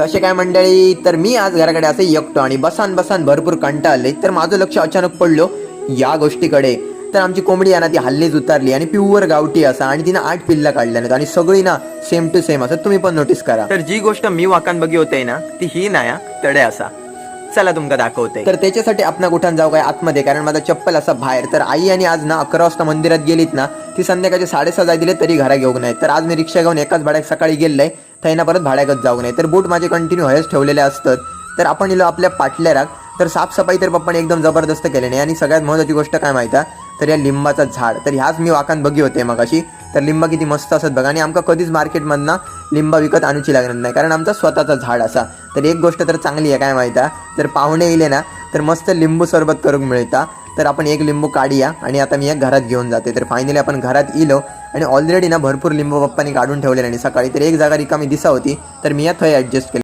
कसे काय मंडळी, तर मी आज घराकडे असे एकटो आणि बसान बसान भरपूर कंटाळले. तर माझं लक्ष अचानक पडलो या गोष्टीकडे. तर आमची कोंबडी आहे ना, ती हल्लीच उतरली आणि प्युअर गावठी असा आणि तिनं 8 पिल्ला काढल्या नाहीत आणि सगळी ना सेम टू सेम असं. तुम्ही पण नोटीस करा. तर जी गोष्ट मी वाकान बघी होते ना, ती ही नाही तडे असा. चला तुमका दाखवते. तर त्याच्यासाठी आपण कुठं जाऊ काय आतमध्ये, कारण माझा चप्पल असा बाहेर. तर आई आणि आज ना 11 वाजता मंदिरात गेलीत ना, ती संध्याकाळचे 6:30 जाय दिले तरी घरा घेऊन नाही. तर आज मी रिक्षा घेऊन एकाच भाड्यात सकाळी गेलंय, थैना परत भाड्याकच जाऊ नये. तर बूट माझे कंटिन्यू हयच ठेवलेले असतात. तर आपण इलो आपल्या पाटल्या राग. तर साफसफाई तर पप्पाने एकदम जबरदस्त केली नाही. आणि सगळ्यात महत्त्वाची गोष्ट काय माहिती आहे, तर या लिंबाचा झाड. तर ह्याच मी वाकान बघी होते मग अशी. तर लिंबा किती मस्त असत बघा. आणि आमका कधीच मार्केटमधनं लिंबा विकत आणूची लागणार नाही, कारण आमचा स्वतःचा झाड असा. तर एक गोष्ट तर चांगली आहे काय माहिती आहे, तर पाहुणे येले ना तर मस्त लिंबू सरबत करून मिळता. तर आपण एक लिंबू काढूया आणि आता मी एक घरात घेऊन जाते. तर फायनली आपण घरात इलो आणि ऑलरेडी ना भरपूर लिंबू पप्पानी काढून ठेवलेले आणि सकाळी. तर एक जागा रिकामी दिसा होती, तर मी या थंय ॲडजस्ट केली.